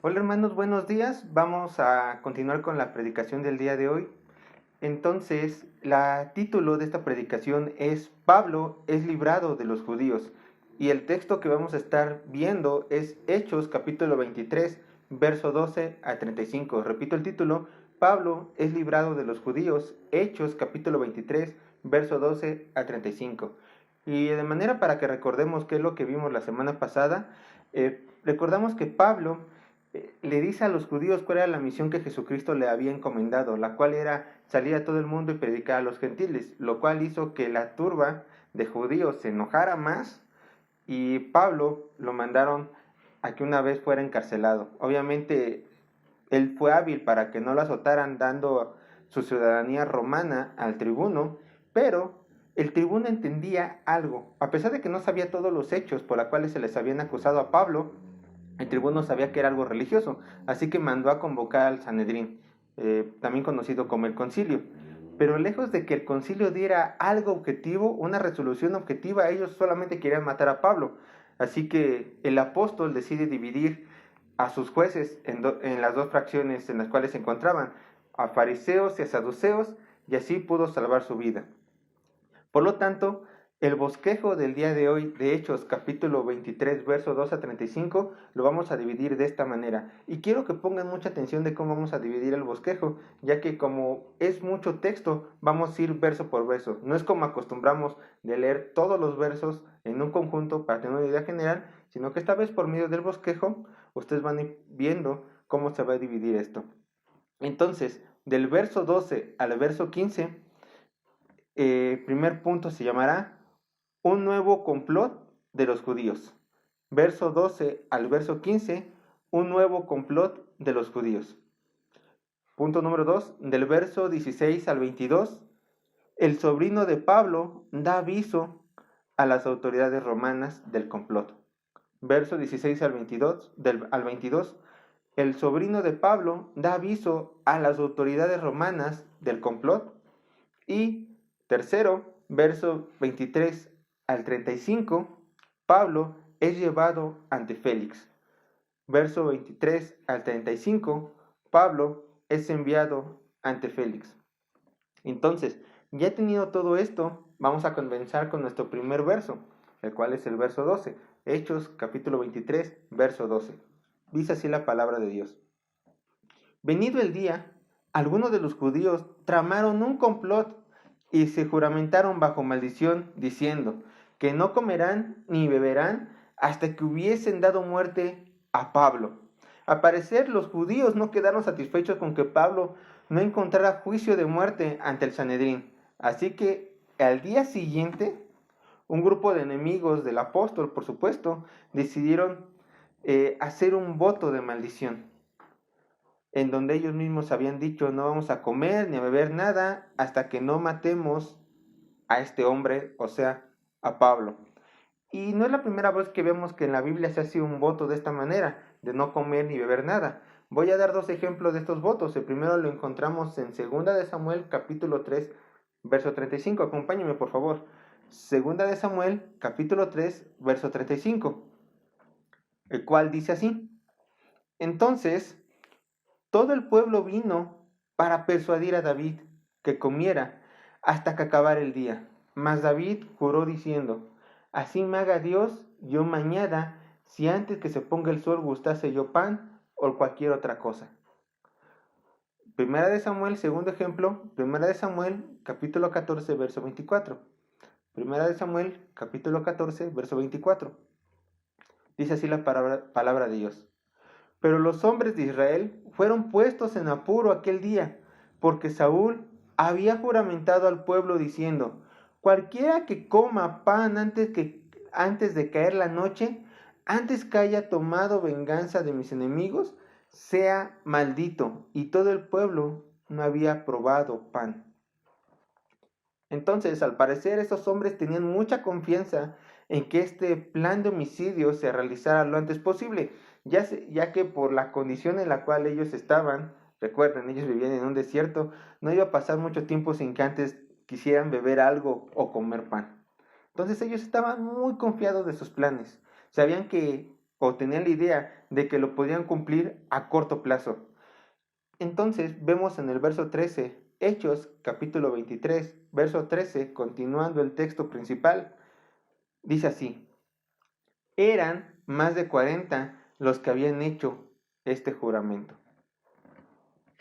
Hola hermanos, buenos días. Vamos a continuar con la predicación del día de hoy. Entonces, el título de esta predicación es Pablo es librado de los judíos. Y el texto que vamos a estar viendo es Hechos capítulo 23, verso 12 a 35. Repito el título, Pablo es librado de los judíos. Hechos capítulo 23, verso 12 a 35. Y de manera para que recordemos qué es lo que vimos la semana pasada, recordamos que Pablo le dice a los judíos cuál era la misión que Jesucristo le había encomendado, la cual era salir a todo el mundo y predicar a los gentiles, lo cual hizo que la turba de judíos se enojara más y Pablo lo mandaron a que una vez fuera encarcelado. Obviamente él fue hábil para que no lo azotaran dando su ciudadanía romana al tribuno, pero el tribuno entendía algo, a pesar de que no sabía todos los hechos por los cuales se les habían acusado a Pablo. El tribuno sabía que era algo religioso, así que mandó a convocar al Sanedrín, también conocido como el concilio. Pero lejos de que el concilio diera algo objetivo, una resolución objetiva, ellos solamente querían matar a Pablo. Así que el apóstol decide dividir a sus jueces en las dos fracciones en las cuales se encontraban, a fariseos y a saduceos, y así pudo salvar su vida. Por lo tanto, el bosquejo del día de hoy, de Hechos, capítulo 23, verso 2 a 35, lo vamos a dividir de esta manera. Y quiero que pongan mucha atención de cómo vamos a dividir el bosquejo, ya que como es mucho texto, vamos a ir verso por verso. No es como acostumbramos de leer todos los versos en un conjunto para tener una idea general, sino que esta vez por medio del bosquejo, ustedes van a ir viendo cómo se va a dividir esto. Entonces, del verso 12 al verso 15, primer punto se llamará un nuevo complot de los judíos. Verso 12 al verso 15, un nuevo complot de los judíos. Punto número 2, del verso 16 al 22, el sobrino de Pablo da aviso a las autoridades romanas del complot. Verso 16 al 22, el sobrino de Pablo da aviso a las autoridades romanas del complot. Y tercero, verso 23 al 35, Pablo es llevado ante Félix. Verso 23 al 35, Pablo es enviado ante Félix. Entonces, ya tenido todo esto, vamos a comenzar con nuestro primer verso, el cual es el verso 12. Hechos capítulo 23, verso 12. Dice así la palabra de Dios. Venido el día, algunos de los judíos tramaron un complot y se juramentaron bajo maldición, diciendo que no comerán ni beberán hasta que hubiesen dado muerte a Pablo. Al parecer, los judíos no quedaron satisfechos con que Pablo no encontrara juicio de muerte ante el Sanedrín. Así que al día siguiente, un grupo de enemigos del apóstol, por supuesto, decidieron hacer un voto de maldición en donde ellos mismos habían dicho no vamos a comer ni a beber nada hasta que no matemos a este hombre, o sea, a Pablo. Y no es la primera vez que vemos que en la Biblia se hace un voto de esta manera, de no comer ni beber nada. Voy a dar dos ejemplos de estos votos. El primero lo encontramos en 2 de Samuel, capítulo 3, verso 35. Acompáñenme, por favor. 2 de Samuel, capítulo 3, verso 35, el cual dice así. Entonces, todo el pueblo vino para persuadir a David que comiera hasta que acabara el día. Mas David juró diciendo, así me haga Dios, yo mañana, si antes que se ponga el sol gustase yo pan o cualquier otra cosa. Primera de Samuel, segundo ejemplo, Primera de Samuel, capítulo 14, verso 24. Primera de Samuel, capítulo 14, verso 24. Dice así la palabra de Dios. Pero los hombres de Israel fueron puestos en apuro aquel día, porque Saúl había juramentado al pueblo diciendo, cualquiera que coma pan antes de caer la noche, antes que haya tomado venganza de mis enemigos, sea maldito. Y todo el pueblo no había probado pan. Entonces, al parecer, esos hombres tenían mucha confianza en que este plan de homicidio se realizara lo antes posible, ya que por la condición en la cual ellos estaban, recuerden, ellos vivían en un desierto, no iba a pasar mucho tiempo sin que antes quisieran beber algo o comer pan. Entonces ellos estaban muy confiados de sus planes. Sabían que o tenían la idea de que lo podían cumplir a corto plazo. Entonces vemos en el verso 13, Hechos capítulo 23, verso 13, continuando el texto principal, dice así: eran más de 40 los que habían hecho este juramento.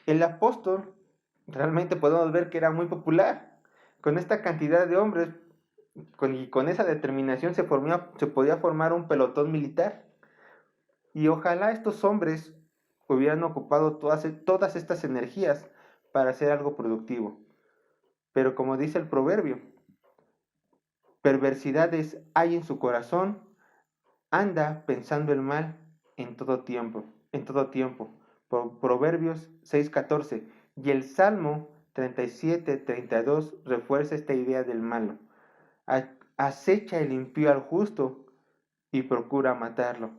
El apóstol realmente podemos ver que era muy popular. Con esta cantidad de hombres y con esa determinación se podía formar un pelotón militar. Y ojalá estos hombres hubieran ocupado todas estas energías para hacer algo productivo. Pero como dice el proverbio, perversidades hay en su corazón, anda pensando el mal en todo tiempo. Proverbios 6:14. Y el Salmo 37:32 refuerza esta idea del malo. Acecha el impío al justo y procura matarlo.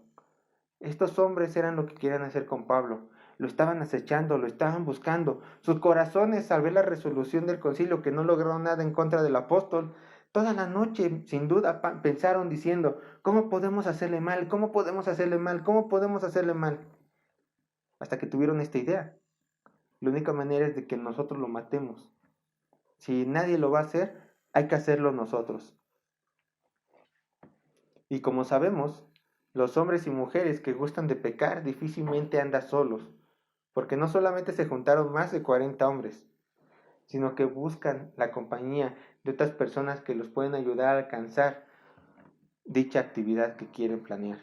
Estos hombres eran lo que querían hacer con Pablo. Lo estaban acechando, lo estaban buscando. Sus corazones, al ver la resolución del concilio que no lograron nada en contra del apóstol, toda la noche, sin duda, pensaron diciendo: ¿cómo podemos hacerle mal? ¿Cómo podemos hacerle mal? ¿Cómo podemos hacerle mal? Hasta que tuvieron esta idea. La única manera es de que nosotros lo matemos. Si nadie lo va a hacer, hay que hacerlo nosotros. Y como sabemos, los hombres y mujeres que gustan de pecar difícilmente andan solos, porque no solamente se juntaron más de 40 hombres, sino que buscan la compañía de otras personas que los pueden ayudar a alcanzar dicha actividad que quieren planear.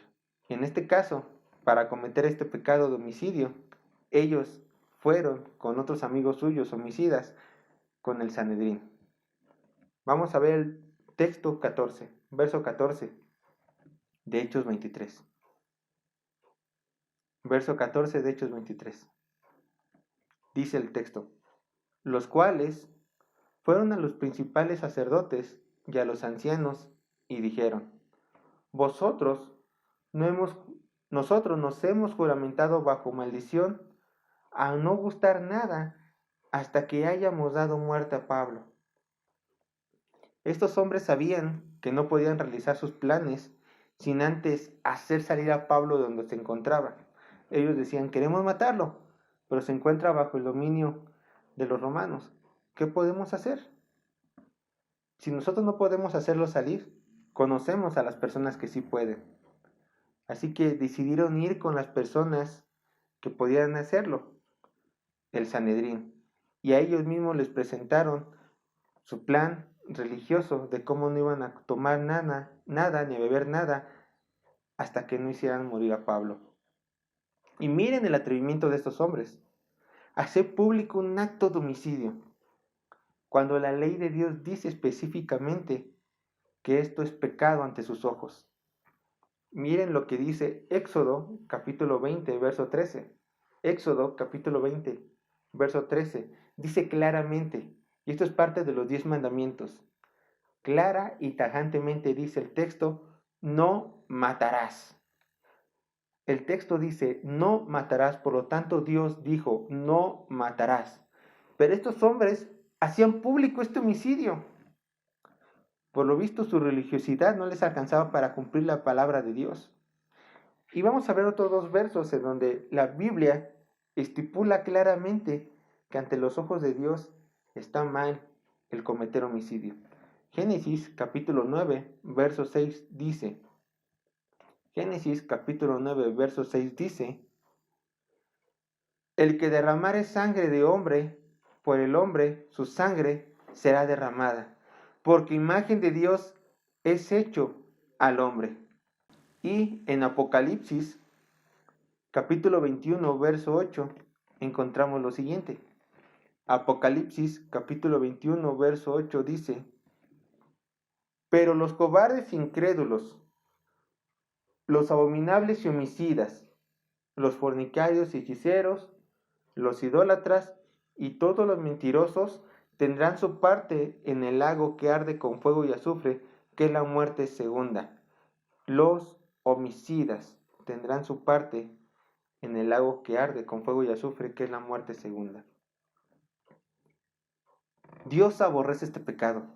En este caso, para cometer este pecado de homicidio, ellos fueron con otros amigos suyos homicidas con el Sanedrín. Vamos a ver el texto 14, verso 14 de Hechos 23. Verso 14 de Hechos 23. Dice el texto: los cuales fueron a los principales sacerdotes y a los ancianos y dijeron: vosotros nosotros nos hemos juramentado bajo maldición a no gustar nada hasta que hayamos dado muerte a Pablo. Estos hombres sabían que no podían realizar sus planes sin antes hacer salir a Pablo de donde se encontraba. Ellos decían: queremos matarlo, pero se encuentra bajo el dominio de los romanos. ¿Qué podemos hacer? Si nosotros no podemos hacerlo salir, conocemos a las personas que sí pueden. Así que decidieron ir con las personas que podían hacerlo, el Sanedrín. Y a ellos mismos les presentaron su plan religioso de cómo no iban a tomar nada ni a beber nada hasta que no hicieran morir a Pablo. Y miren el atrevimiento de estos hombres: hacer público un acto de homicidio, cuando la ley de Dios dice específicamente que esto es pecado ante sus ojos. Miren lo que dice Éxodo capítulo 20, verso 13. Éxodo capítulo 20, verso 13. Dice claramente, y esto es parte de los 10 mandamientos, clara y tajantemente dice el texto: no matarás. El texto dice: no matarás, por lo tanto Dios dijo: no matarás. Pero estos hombres hacían público este homicidio. Por lo visto, su religiosidad no les alcanzaba para cumplir la palabra de Dios. Y vamos a ver otros dos versos en donde la Biblia estipula claramente que ante los ojos de Dios está mal el cometer homicidio. Génesis capítulo 9, verso 6 dice: Génesis capítulo 9, verso 6 dice: el que derramare sangre de hombre, por el hombre su sangre será derramada, porque imagen de Dios es hecho al hombre. Y en Apocalipsis capítulo 21, verso 8, encontramos lo siguiente. Apocalipsis capítulo 21, verso 8 dice: pero los cobardes incrédulos, los abominables y homicidas, los fornicarios y hechiceros, los idólatras y todos los mentirosos tendrán su parte en el lago que arde con fuego y azufre, que es la muerte segunda. Los homicidas tendrán su parte en el lago que arde con fuego y azufre, que es la muerte segunda. Dios aborrece este pecado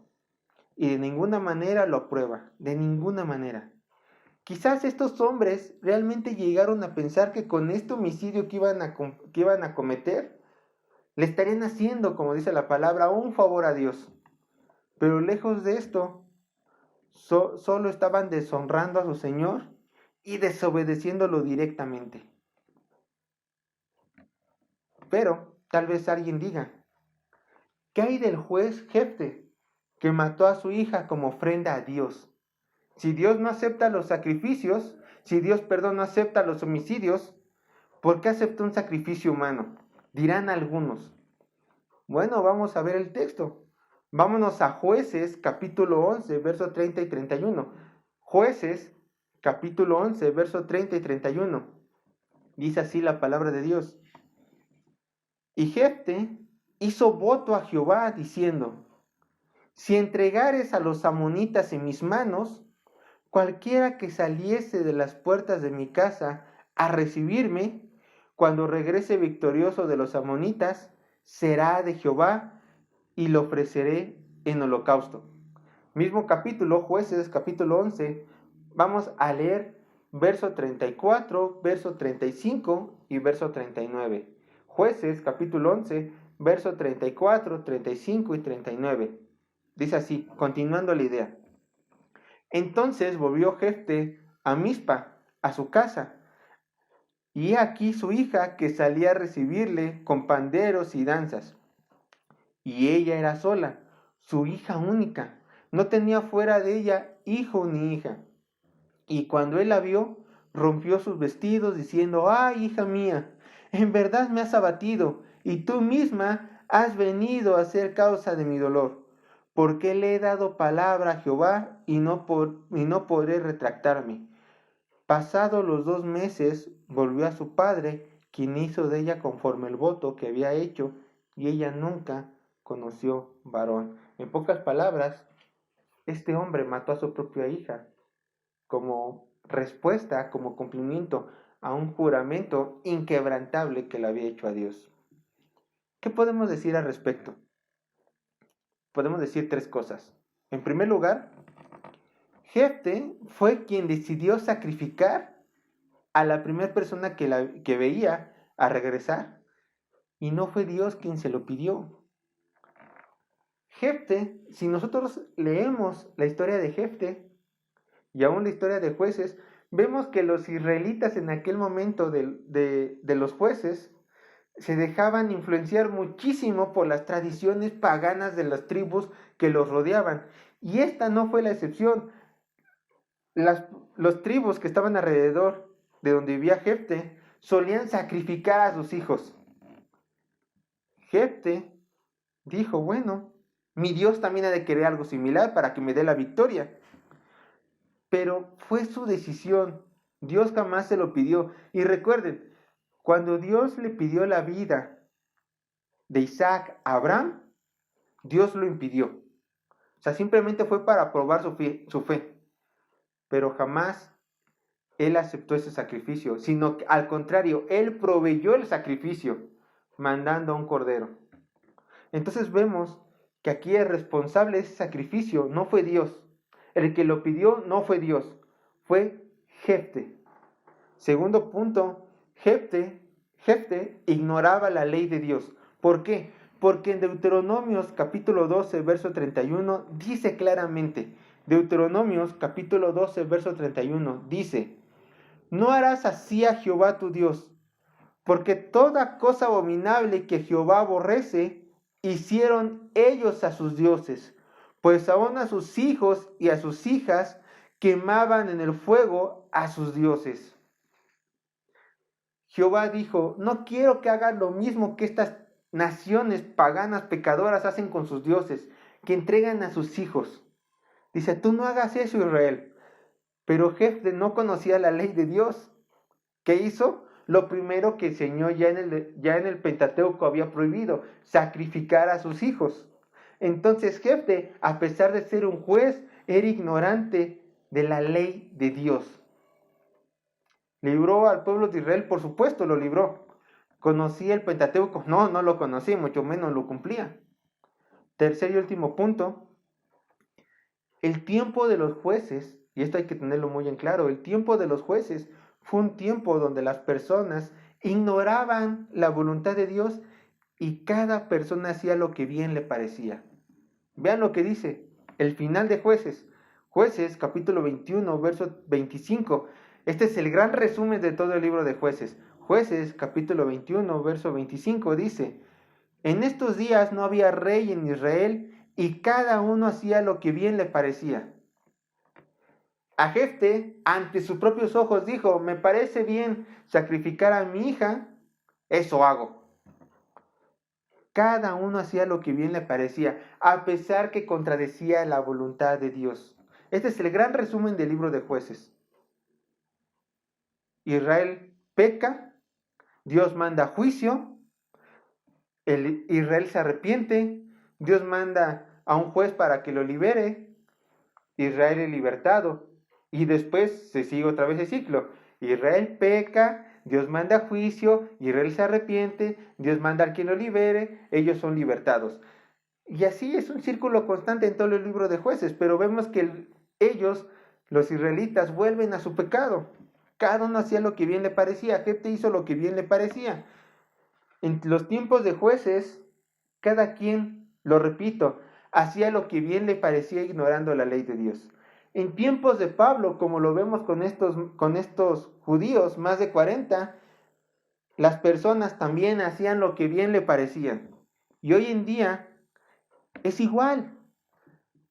y de ninguna manera lo aprueba, de ninguna manera. Quizás estos hombres realmente llegaron a pensar que con este homicidio que iban a cometer, le estarían haciendo, como dice la palabra, un favor a Dios. Pero lejos de esto, solo estaban deshonrando a su Señor y desobedeciéndolo directamente. Pero tal vez alguien diga, ¿qué hay del juez Jefte que mató a su hija como ofrenda a Dios? Si Dios no acepta los sacrificios, si Dios, no acepta los homicidios, ¿por qué aceptó un sacrificio humano? Dirán algunos. Bueno, vamos a ver el texto. Vámonos a Jueces, capítulo 11, verso 30 y 31. Jueces, capítulo 11, verso 30 y 31. Dice así la palabra de Dios. Y Jefte hizo voto a Jehová diciendo, si entregares a los amonitas en mis manos, cualquiera que saliese de las puertas de mi casa a recibirme, cuando regrese victorioso de los amonitas, será de Jehová y lo ofreceré en holocausto. Mismo capítulo, Jueces, capítulo 11, vamos a leer verso 34, verso 35 y verso 39. Jueces, capítulo 11, verso 34, 35 y 39. Dice así, continuando la idea. Entonces volvió Jefte a Mizpa, a su casa, y he aquí su hija que salía a recibirle con panderos y danzas. Y ella era sola, su hija única, no tenía fuera de ella hijo ni hija. Y cuando él la vio, rompió sus vestidos diciendo, ¡ay, hija mía! En verdad me has abatido, y tú misma has venido a ser causa de mi dolor, porque le he dado palabra a Jehová y no podré retractarme. Pasados los 2 meses, volvió a su padre, quien hizo de ella conforme el voto que había hecho, y ella nunca conoció varón. En pocas palabras, este hombre mató a su propia hija como respuesta, como cumplimiento a un juramento inquebrantable que le había hecho a Dios. ¿Qué podemos decir al respecto? Podemos decir 3 cosas. En primer lugar, Jefte fue quien decidió sacrificar a la primera persona que veía a regresar, y no fue Dios quien se lo pidió. Jefte, si nosotros leemos la historia de Jefte y aún la historia de Jueces, vemos que los israelitas en aquel momento de los jueces se dejaban influenciar muchísimo por las tradiciones paganas de las tribus que los rodeaban. Y esta no fue la excepción. Los tribus que estaban alrededor de donde vivía Jefte solían sacrificar a sus hijos. Jefte dijo, bueno, mi Dios también ha de querer algo similar para que me dé la victoria. Pero fue su decisión. Dios jamás se lo pidió. Y recuerden, cuando Dios le pidió la vida de Isaac a Abraham, Dios lo impidió. O sea, simplemente fue para probar su fe. Pero jamás él aceptó ese sacrificio, sino que al contrario, él proveyó el sacrificio, mandando a un cordero. Entonces vemos que aquí el responsable de ese sacrificio no fue Dios. El que lo pidió no fue Dios, fue Jefte. Segundo punto, Jefte ignoraba la ley de Dios. ¿Por qué? Porque en Deuteronomios capítulo 12, verso 31 dice claramente, Deuteronomios capítulo 12, verso 31 dice, no harás así a Jehová tu Dios, porque toda cosa abominable que Jehová aborrece, hicieron ellos a sus dioses, pues aún a sus hijos y a sus hijas quemaban en el fuego a sus dioses. Jehová dijo, no quiero que hagan lo mismo que estas naciones paganas pecadoras hacen con sus dioses, que entregan a sus hijos. Dice, tú no hagas eso, Israel. Pero Jefte no conocía la ley de Dios. ¿Qué hizo? Lo primero que enseñó ya en el Pentateuco había prohibido, sacrificar a sus hijos. Entonces Jefte, a pesar de ser un juez, era ignorante de la ley de Dios. ¿Libró al pueblo de Israel? Por supuesto, lo libró. ¿Conocía el Pentateuco? No, no lo conocía, mucho menos lo cumplía. Tercer y último punto, el tiempo de los jueces Y esto hay que tenerlo muy en claro. El tiempo de los jueces fue un tiempo donde las personas ignoraban la voluntad de Dios y cada persona hacía lo que bien le parecía. Vean lo que dice el final de Jueces. Jueces, capítulo 21, verso 25. Este es el gran resumen de todo el libro de Jueces. Jueces, capítulo 21, verso 25 dice: En estos días no había rey en Israel y cada uno hacía lo que bien le parecía. A Jefte, ante sus propios ojos, dijo: Me parece bien sacrificar a mi hija, eso hago. Cada uno hacía lo que bien le parecía, a pesar que contradecía la voluntad de Dios. Este es el gran resumen del libro de Jueces. Israel peca, Dios manda juicio, Israel se arrepiente, Dios manda a un juez para que lo libere, Israel es libertado. Y después se sigue otra vez el ciclo. Israel peca, Dios manda juicio, Israel se arrepiente, Dios manda a quien lo libere, ellos son libertados. Y así es un círculo constante en todo el libro de Jueces, pero vemos que ellos, los israelitas, vuelven a su pecado. Cada uno hacía lo que bien le parecía, Jefte hizo lo que bien le parecía. En los tiempos de Jueces, cada quien, lo repito, hacía lo que bien le parecía ignorando la ley de Dios. En tiempos de Pablo, como lo vemos con estos judíos, más de 40, las personas también hacían lo que bien le parecían. Y hoy en día es igual.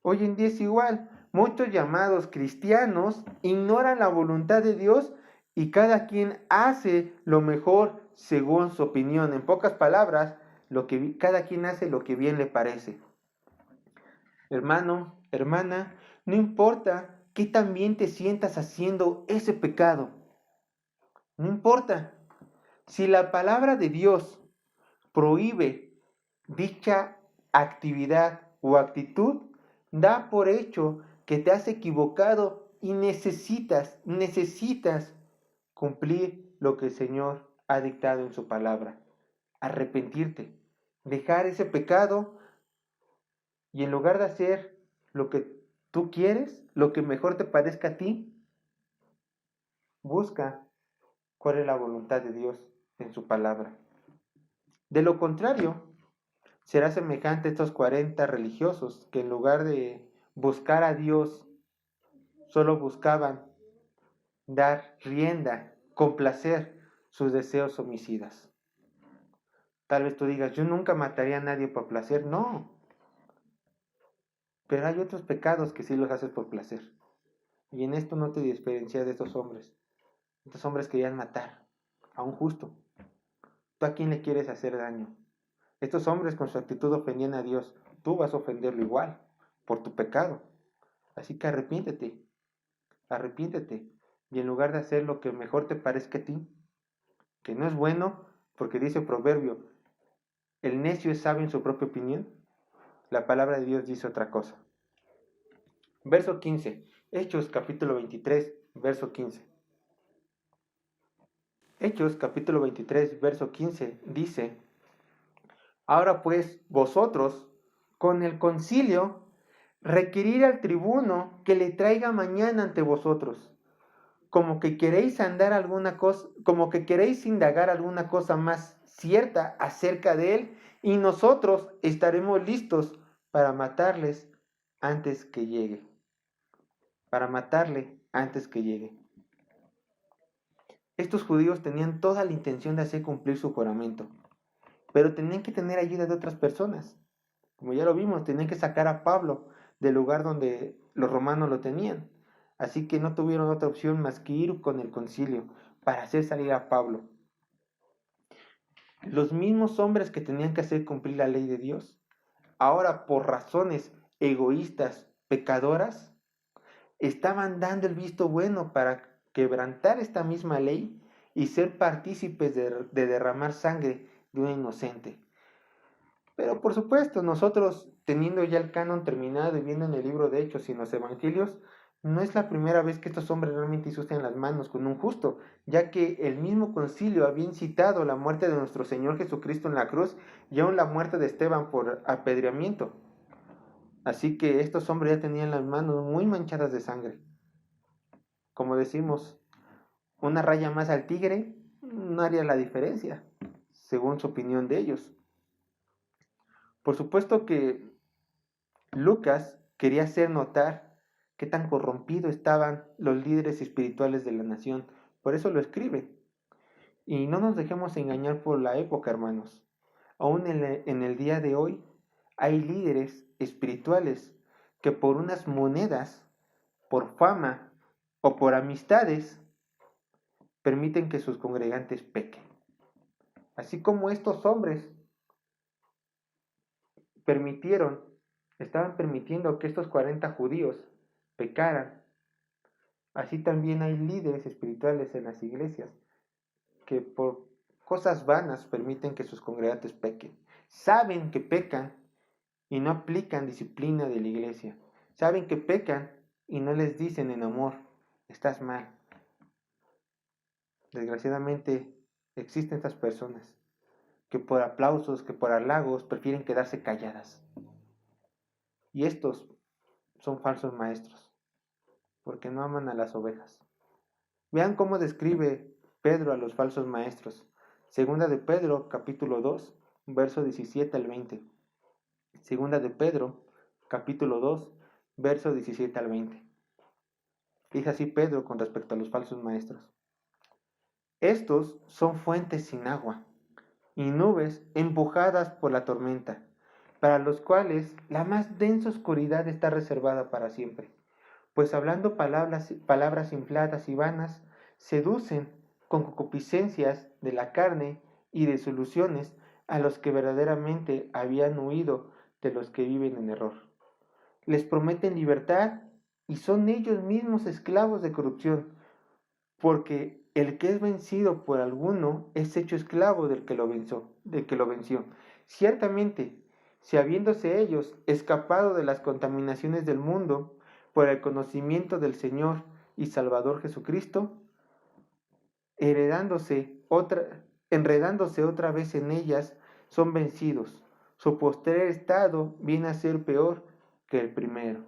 Hoy en día es igual. Muchos llamados cristianos ignoran la voluntad de Dios y cada quien hace lo mejor según su opinión. En pocas palabras, cada quien hace lo que bien le parece. Hermano, hermana, no importa qué tan bien te sientas haciendo ese pecado. No importa. Si la palabra de Dios prohíbe dicha actividad o actitud, da por hecho que te has equivocado y necesitas cumplir lo que el Señor ha dictado en su palabra. Arrepentirte, dejar ese pecado y en lugar de hacer lo que tú quieres, lo que mejor te parezca a ti, busca cuál es la voluntad de Dios en su palabra. De lo contrario, será semejante a estos 40 religiosos que en lugar de buscar a Dios, solo buscaban dar rienda, complacer sus deseos homicidas. Tal vez tú digas, yo nunca mataría a nadie por placer. No. Pero hay otros pecados que sí los haces por placer. Y en esto no te diferencias de estos hombres. Estos hombres querían matar a un justo. ¿Tú a quién le quieres hacer daño? Estos hombres con su actitud ofendían a Dios. Tú vas a ofenderlo igual, por tu pecado. Así que arrepiéntete. Y en lugar de hacer lo que mejor te parezca a ti, que no es bueno, porque dice el proverbio, el necio es sabio en su propia opinión, la palabra de Dios dice otra cosa. Verso 15, Hechos capítulo 23, verso 15. Hechos capítulo 23, verso 15 dice: Ahora pues vosotros, con el concilio, requerir al tribuno que le traiga mañana ante vosotros, como que queréis indagar alguna cosa más cierta acerca de él, y nosotros estaremos listos para matarles antes que llegue. Para matarle antes que llegue. Estos judíos tenían toda la intención de hacer cumplir su juramento, pero tenían que tener ayuda de otras personas. Como ya lo vimos, tenían que sacar a Pablo del lugar donde los romanos lo tenían. Así que no tuvieron otra opción más que ir con el concilio para hacer salir a Pablo. Los mismos hombres que tenían que hacer cumplir la ley de Dios, ahora por razones egoístas, pecadoras, estaban dando el visto bueno para quebrantar esta misma ley y ser partícipes de derramar sangre de un inocente. Pero por supuesto, nosotros teniendo ya el canon terminado y viendo en el libro de Hechos y en los Evangelios, no es la primera vez que estos hombres realmente ensucian las manos con un justo, ya que el mismo concilio había incitado la muerte de nuestro Señor Jesucristo en la cruz y aún la muerte de Esteban por apedreamiento. Así que estos hombres ya tenían las manos muy manchadas de sangre. como decimos, una raya más al tigre no haría la diferencia, según su opinión de ellos. Por supuesto que Lucas quería hacer notar qué tan corrompidos estaban los líderes espirituales de la nación. Por eso lo escribe. Y no nos dejemos engañar por la época, hermanos. Aún en el día de hoy hay líderes espirituales que por unas monedas, por fama o por amistades, permiten que sus congregantes pequen. Así como estos hombres estaban permitiendo que estos 40 judíos pecaran, así también hay líderes espirituales en las iglesias que por cosas vanas permiten que sus congregantes pequen. Saben que pecan y no aplican disciplina de la iglesia. Saben que pecan y no les dicen en amor, estás mal. Desgraciadamente existen estas personas que por aplausos, que por halagos prefieren quedarse calladas. Y estos son falsos maestros, porque no aman a las ovejas. Vean cómo describe Pedro a los falsos maestros. Segunda de Pedro, capítulo 2, verso 17 al 20. Segunda de Pedro, capítulo 2, verso 17 al 20. Dice así Pedro con respecto a los falsos maestros. Estos son fuentes sin agua y nubes empujadas por la tormenta, para los cuales la más densa oscuridad está reservada para siempre, pues hablando palabras infladas y vanas, seducen con concupiscencias de la carne y desilusiones a los que verdaderamente habían huido de los que viven en error. Les prometen libertad y son ellos mismos esclavos de corrupción, porque el que es vencido por alguno es hecho esclavo del que lo venció. Ciertamente, si habiéndose ellos escapado de las contaminaciones del mundo por el conocimiento del Señor y Salvador Jesucristo, enredándose otra vez en ellas, son vencidos. Su postrer estado viene a ser peor que el primero.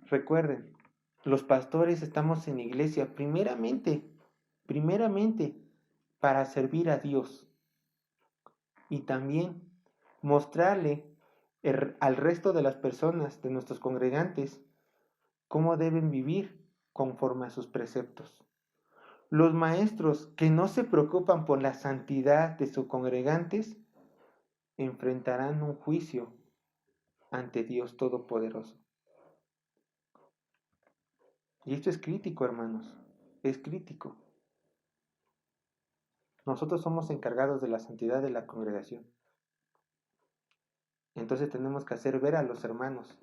Recuerden, los pastores estamos en iglesia primeramente para servir a Dios y también mostrarle al resto de las personas, de nuestros congregantes, cómo deben vivir conforme a sus preceptos. Los maestros que no se preocupan por la santidad de sus congregantes enfrentarán un juicio ante Dios Todopoderoso. Y esto es crítico, hermanos, es crítico. Nosotros somos encargados de la santidad de la congregación. Entonces tenemos que hacer ver a los hermanos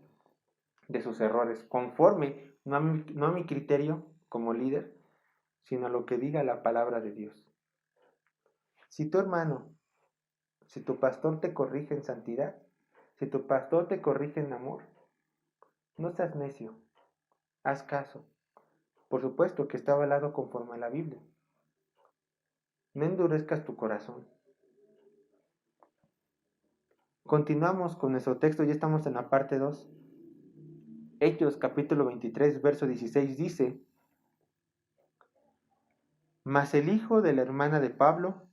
de sus errores, conforme, no a mi criterio como líder, sino a lo que diga la palabra de Dios. Si tu hermano, si tu pastor te corrige en santidad, si tu pastor te corrige en amor, no seas necio, haz caso. Por supuesto que está avalado conforme a la Biblia. No endurezcas tu corazón. Continuamos con nuestro texto, ya estamos en la parte 2. Hechos capítulo 23, verso 16 dice: Mas el hijo de la hermana de Pablo,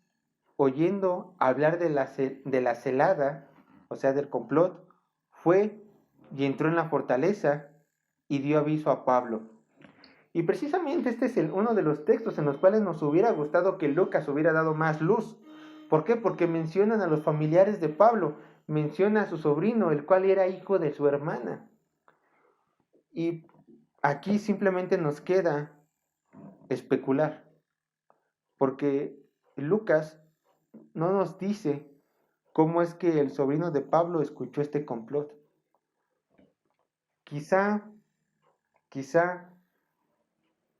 oyendo hablar de la celada, o sea, del complot, fue y entró en la fortaleza y dio aviso a Pablo. Y precisamente este es uno de los textos en los cuales nos hubiera gustado que Lucas hubiera dado más luz. ¿Por qué? Porque mencionan a los familiares de Pablo, menciona a su sobrino, el cual era hijo de su hermana. Y aquí simplemente nos queda especular, porque Lucas no nos dice cómo es que el sobrino de Pablo escuchó este complot. Quizá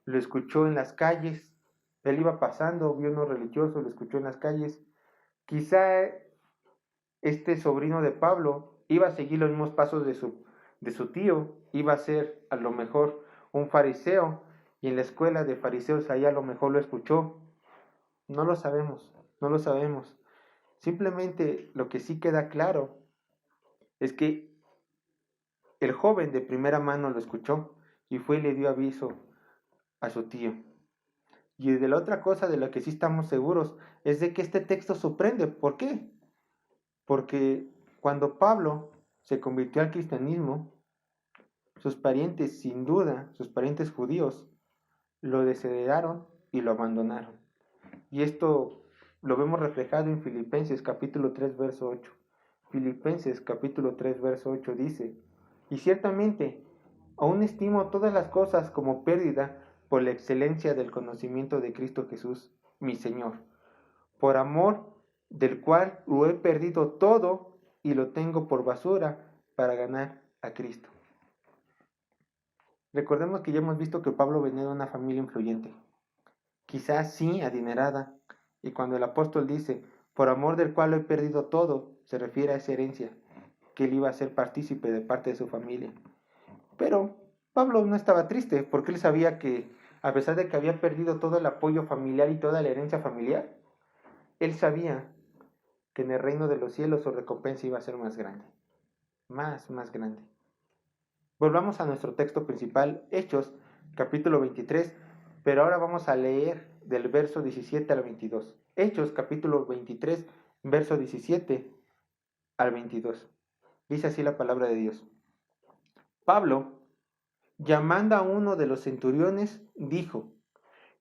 lo escuchó en las calles, él iba pasando, vio uno religioso, lo escuchó en las calles. Quizá este sobrino de Pablo iba a seguir los mismos pasos de su tío, iba a ser a lo mejor un fariseo, y en la escuela de fariseos ahí a lo mejor lo escuchó. No lo sabemos, no lo sabemos. Simplemente lo que sí queda claro es que el joven de primera mano lo escuchó y fue y le dio aviso a su tío. Y de la otra cosa de la que sí estamos seguros es de que este texto sorprende. ¿Por qué? Porque cuando Pablo se convirtió al cristianismo, sus parientes, sin duda, sus parientes judíos, lo desheredaron y lo abandonaron. Y esto lo vemos reflejado en Filipenses capítulo 3, verso 8. Filipenses capítulo 3, verso 8 dice: y ciertamente, aún estimo todas las cosas como pérdida por la excelencia del conocimiento de Cristo Jesús, mi Señor, por amor del cual lo he perdido todo y lo tengo por basura para ganar a Cristo. Recordemos que ya hemos visto que Pablo venía de una familia influyente, quizás sí adinerada, y cuando el apóstol dice, por amor del cual lo he perdido todo, se refiere a esa herencia, que él iba a ser partícipe de parte de su familia. Pero Pablo no estaba triste, porque él sabía que, a pesar de que había perdido todo el apoyo familiar y toda la herencia familiar, él sabía que en el reino de los cielos su recompensa iba a ser más grande, más grande. Volvamos a nuestro texto principal, Hechos, capítulo 23, pero ahora vamos a leer del verso 17 al 22. Hechos, capítulo 23, verso 17 al 22. Dice así la palabra de Dios. Pablo, llamando a uno de los centuriones, dijo: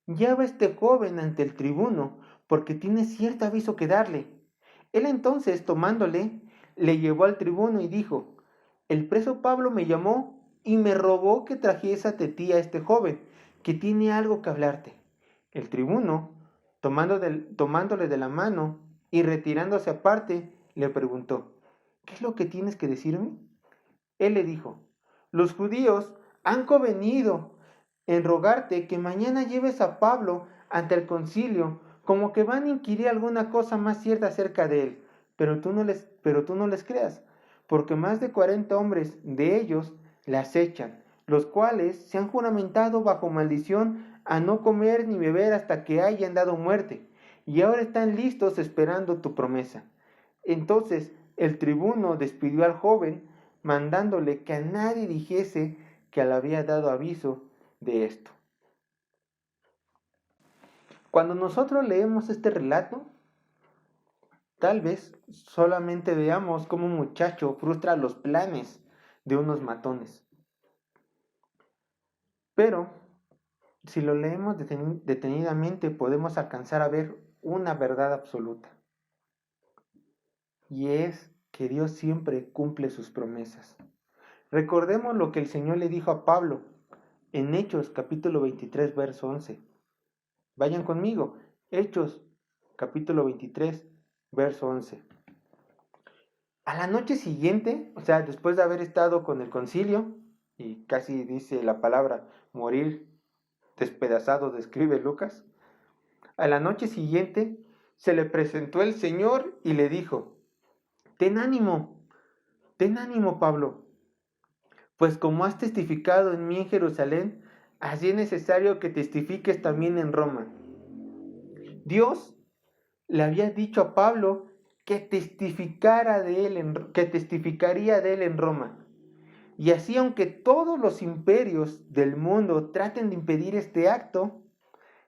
lleva este joven ante el tribuno, porque tiene cierto aviso que darle. Él entonces, tomándole, le llevó al tribuno y dijo: el preso Pablo me llamó y me rogó que trajese a ti a este joven, que tiene algo que hablarte. El tribuno, tomándole de la mano y retirándose aparte, le preguntó: ¿qué es lo que tienes que decirme? Él le dijo: los judíos han convenido en rogarte que mañana lleves a Pablo ante el concilio, como que van a inquirir alguna cosa más cierta acerca de él, pero tú no les creas, porque más de 40 hombres de ellos le acechan, los cuales se han juramentado bajo maldición a no comer ni beber hasta que hayan dado muerte, y ahora están listos esperando tu promesa. Entonces el tribuno despidió al joven, mandándole que a nadie dijese que le había dado aviso de esto. Cuando nosotros leemos este relato, tal vez solamente veamos cómo un muchacho frustra los planes de unos matones. Pero si lo leemos detenidamente, podemos alcanzar a ver una verdad absoluta. Y es que Dios siempre cumple sus promesas. Recordemos lo que el Señor le dijo a Pablo en Hechos capítulo 23, verso 11. Vayan conmigo, Hechos capítulo 23, verso 11. A la noche siguiente, o sea, después de haber estado con el concilio, y casi dice la palabra morir despedazado, describe Lucas, a la noche siguiente se le presentó el Señor y le dijo: ten ánimo, Pablo, pues como has testificado en mí en Jerusalén, así es necesario que testifiques también en Roma. Dios le había dicho a Pablo que testificaría de él en Roma. Y así, aunque todos los imperios del mundo traten de impedir este acto,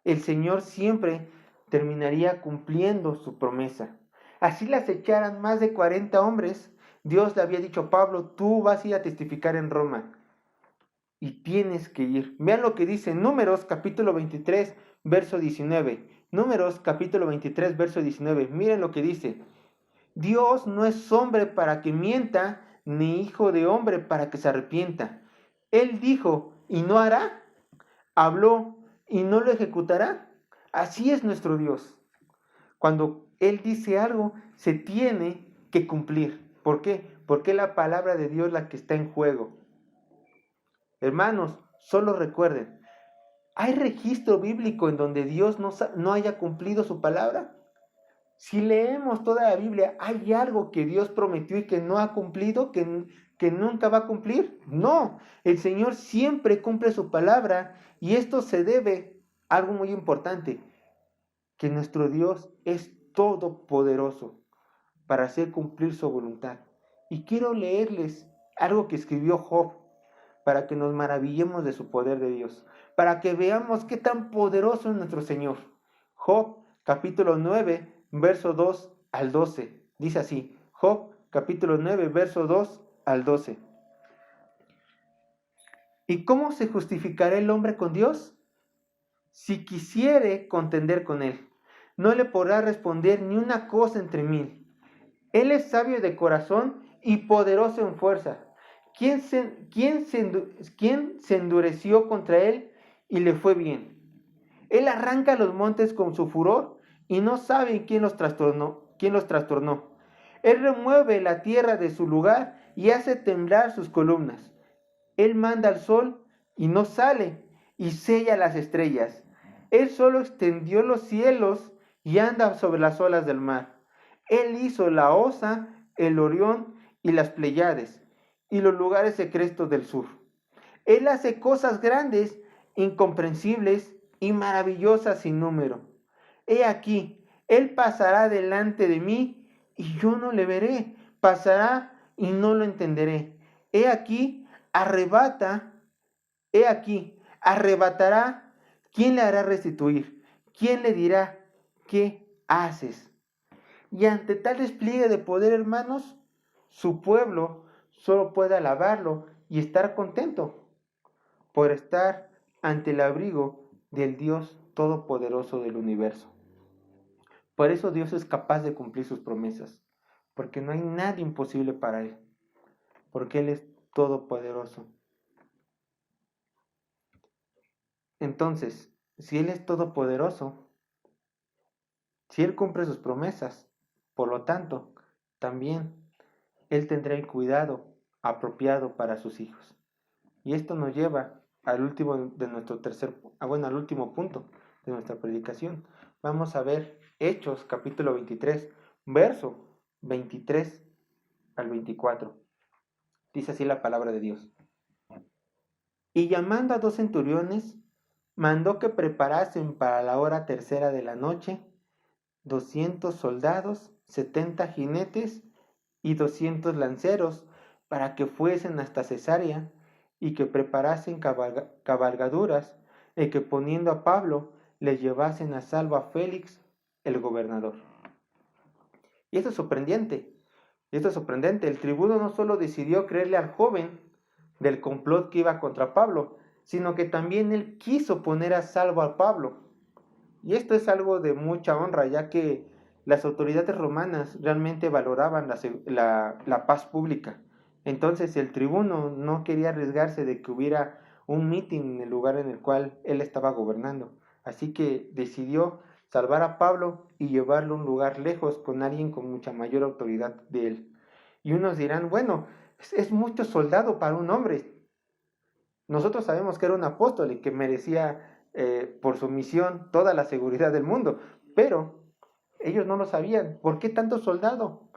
el Señor siempre terminaría cumpliendo su promesa. Así las echaran más de 40 hombres, Dios le había dicho a Pablo: tú vas a ir a testificar en Roma y tienes que ir. Vean lo que dice Números capítulo 23, verso 19. Números capítulo 23, verso 19. Miren lo que dice: Dios no es hombre para que mienta, ni hijo de hombre para que se arrepienta. Él dijo y no hará, habló y no lo ejecutará. Así es nuestro Dios. Cuando Él dice algo, se tiene que cumplir. ¿Por qué? Porque es la palabra de Dios la que está en juego. Hermanos, solo recuerden, ¿hay registro bíblico en donde Dios no haya cumplido su palabra? Si leemos toda la Biblia, ¿hay algo que Dios prometió y que no ha cumplido, que nunca va a cumplir? No, el Señor siempre cumple su palabra, y esto se debe a algo muy importante, que nuestro Dios es todopoderoso para hacer cumplir su voluntad. Y quiero leerles algo que escribió Job, para que nos maravillemos de su poder de Dios, para que veamos qué tan poderoso es nuestro Señor. Job, capítulo 9, verso 2 al 12. Dice así, Job, capítulo 9, verso 2 al 12. ¿Y cómo se justificará el hombre con Dios? Si quisiere contender con él, no le podrá responder ni una cosa entre mil. Él es sabio de corazón y poderoso en fuerza. ¿Quién se endureció contra él y le fue bien? Él arranca los montes con su furor y no sabe quién los trastornó. Él remueve la tierra de su lugar y hace temblar sus columnas. Él manda al sol y no sale, y sella las estrellas. Él solo extendió los cielos y anda sobre las olas del mar. Él hizo la Osa, el Orión y las Pleiades, y los lugares secretos del sur. Él hace cosas grandes, incomprensibles y maravillosas sin número. He aquí, Él pasará delante de mí, y yo no le veré. Pasará y no lo entenderé. He aquí, arrebatará. ¿Quién le hará restituir? ¿Quién le dirá, qué haces? Y ante tal despliegue de poder, hermanos, su pueblo solo puede alabarlo y estar contento por estar ante el abrigo del Dios Todopoderoso del universo. Por eso Dios es capaz de cumplir sus promesas, porque no hay nada imposible para Él, porque Él es todopoderoso. Entonces, si Él es todopoderoso, si Él cumple sus promesas, por lo tanto, también Él tendrá el cuidado apropiado para sus hijos. Y esto nos lleva al último punto de nuestra predicación. Vamos a ver Hechos capítulo 23, verso 23 al 24. Dice así la palabra de Dios. Y llamando a 2 centuriones, mandó que preparasen para la hora tercera de la noche 200 soldados, 70 jinetes y 200 lanceros, para que fuesen hasta Cesarea, y que preparasen cabalgaduras, y que poniendo a Pablo, les llevasen a salvo a Félix, el gobernador. Y esto es sorprendente. El tribuno no solo decidió creerle al joven del complot que iba contra Pablo, sino que también él quiso poner a salvo a Pablo. Y esto es algo de mucha honra, ya que las autoridades romanas realmente valoraban la paz pública. Entonces el tribuno no quería arriesgarse de que hubiera un mitin en el lugar en el cual él estaba gobernando. Así que decidió salvar a Pablo y llevarlo a un lugar lejos con alguien con mucha mayor autoridad de él. Y unos dirán, bueno, es mucho soldado para un hombre. Nosotros sabemos que era un apóstol y que merecía por su misión toda la seguridad del mundo, pero ellos no lo sabían. ¿Por qué tanto soldado?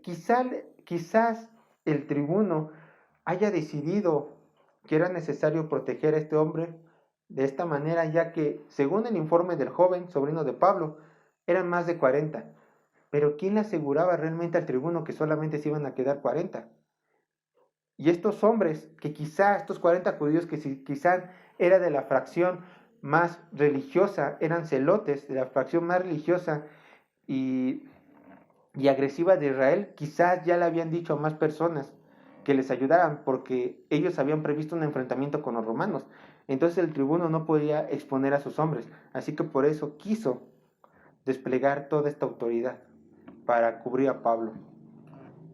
Quizás el tribuno haya decidido que era necesario proteger a este hombre de esta manera, ya que, según el informe del joven, sobrino de Pablo, eran más de 40. Pero ¿quién le aseguraba realmente al tribuno que solamente se iban a quedar 40? Y estos hombres, que estos 40 judíos que quizás era de la fracción más religiosa, eran celotes de la fracción más religiosa y agresiva de Israel, quizás ya le habían dicho a más personas que les ayudaran porque ellos habían previsto un enfrentamiento con los romanos. Entonces el tribuno no podía exponer a sus hombres, así que por eso quiso desplegar toda esta autoridad para cubrir a Pablo.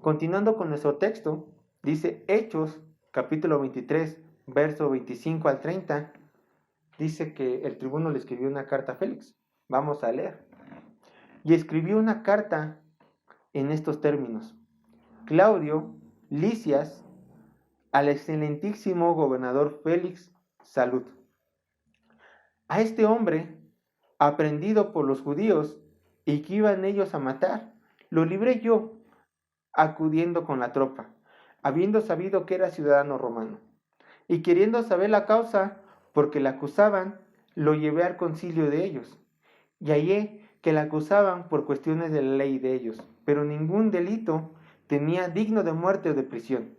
Continuando con nuestro texto, dice Hechos capítulo 23, verso 25 al 30, dice que el tribuno le escribió una carta a Félix. Vamos a leer. Y escribió una carta en estos términos: Claudio Lisias, al excelentísimo gobernador Félix, salud. A este hombre, aprendido por los judíos y que iban ellos a matar, lo libré yo, acudiendo con la tropa, habiendo sabido que era ciudadano romano, y queriendo saber la causa porque le acusaban, lo llevé al concilio de ellos, y hallé que le acusaban por cuestiones de la ley de ellos, pero ningún delito tenía digno de muerte o de prisión.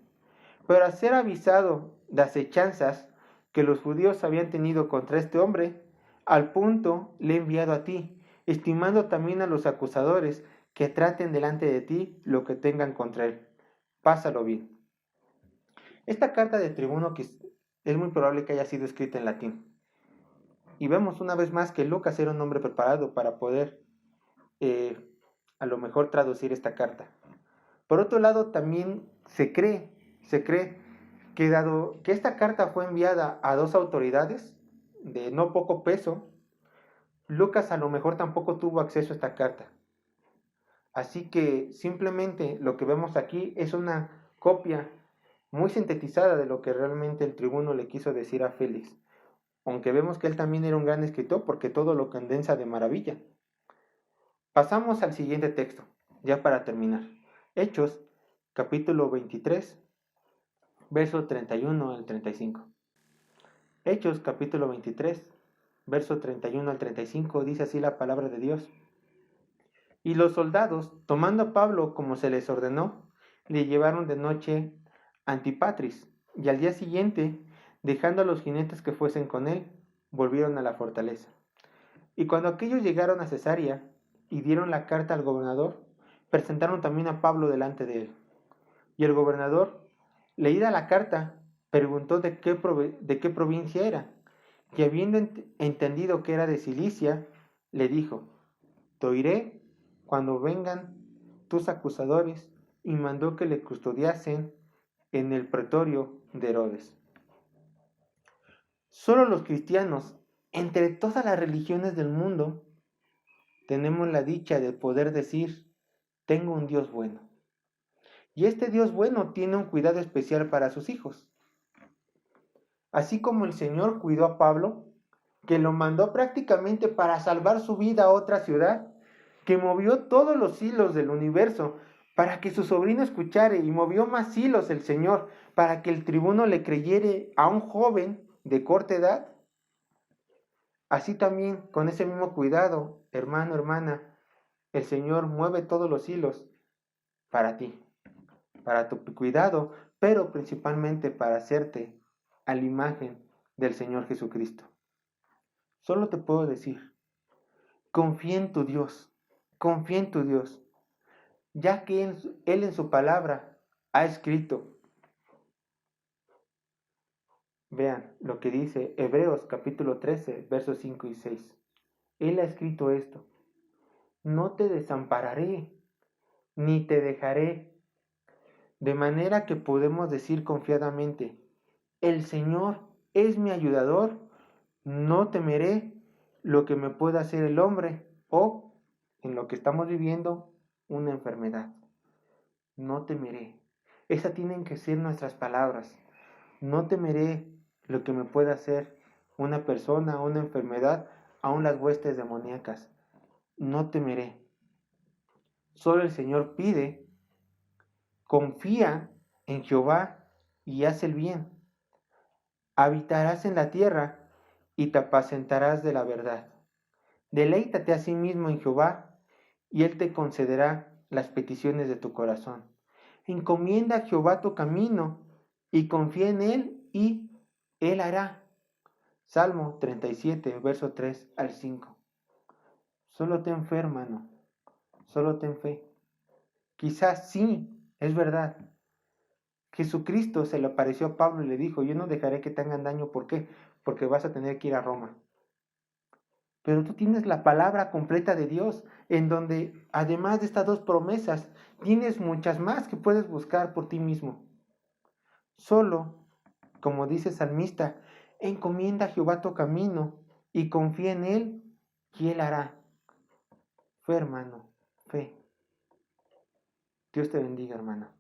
Pero al ser avisado las hechanzas que los judíos habían tenido contra este hombre, al punto le he enviado a ti, estimando también a los acusadores que traten delante de ti lo que tengan contra él. Pásalo bien. Esta carta de tribuno que es muy probable que haya sido escrita en latín. Y vemos una vez más que Lucas era un hombre preparado para poder a lo mejor traducir esta carta. Por otro lado, también se cree que dado que esta carta fue enviada a dos autoridades de no poco peso, Lucas a lo mejor tampoco tuvo acceso a esta carta. Así que simplemente lo que vemos aquí es una copia muy sintetizada de lo que realmente el tribuno le quiso decir a Félix. Aunque vemos que él también era un gran escritor porque todo lo condensa de maravilla. Pasamos al siguiente texto, ya para terminar. Hechos, capítulo 23, verso 31 al 35. Hechos, capítulo 23, verso 31 al 35, dice así la palabra de Dios. Y los soldados, tomando a Pablo como se les ordenó, le llevaron de noche a Antipatris, y al día siguiente, dejando a los jinetes que fuesen con él, volvieron a la fortaleza. Y cuando aquellos llegaron a Cesarea y dieron la carta al gobernador, presentaron también a Pablo delante de él. Y el gobernador, leída la carta, preguntó de qué provincia era, y habiendo entendido que era de Cilicia, le dijo, te oiré cuando vengan tus acusadores, y mandó que le custodiasen en el pretorio de Herodes. Solo los cristianos, entre todas las religiones del mundo, tenemos la dicha de poder decir, tengo un Dios bueno. Y este Dios bueno tiene un cuidado especial para sus hijos. Así como el Señor cuidó a Pablo, que lo mandó prácticamente para salvar su vida a otra ciudad, que movió todos los hilos del universo para que su sobrino escuchare, y movió más hilos el Señor para que el tribuno le creyere a un joven de corta edad. Así también, con ese mismo cuidado, hermano, hermana, el Señor mueve todos los hilos para ti, para tu cuidado, pero principalmente para hacerte a la imagen del Señor Jesucristo. Solo te puedo decir, confía en tu Dios, confía en tu Dios, ya que Él en su palabra ha escrito. Vean lo que dice Hebreos capítulo 13, versos 5 y 6. Él ha escrito esto, no te desampararé, ni te dejaré. De manera que podemos decir confiadamente, el Señor es mi ayudador, no temeré lo que me pueda hacer el hombre o, en lo que estamos viviendo, una enfermedad. No temeré. Esas tienen que ser nuestras palabras. No temeré lo que me pueda hacer una persona, una enfermedad, aun las huestes demoníacas. No temeré. Solo el Señor pide, confía en Jehová y haz el bien. Habitarás en la tierra y te apacentarás de la verdad. Deleítate a sí mismo en Jehová y Él te concederá las peticiones de tu corazón. Encomienda a Jehová tu camino y confía en Él y Él hará. Salmo 37, verso 3 al 5. Solo ten fe, hermano. Solo ten fe. Quizás sí, es verdad. Jesucristo se le apareció a Pablo y le dijo, yo no dejaré que te hagan daño. ¿Por qué? Porque vas a tener que ir a Roma. Pero tú tienes la palabra completa de Dios, en donde además de estas dos promesas, tienes muchas más que puedes buscar por ti mismo. Solo, como dice el salmista, encomienda a Jehová tu camino y confía en Él y Él hará. Fe, hermano, fe. Dios te bendiga, hermano.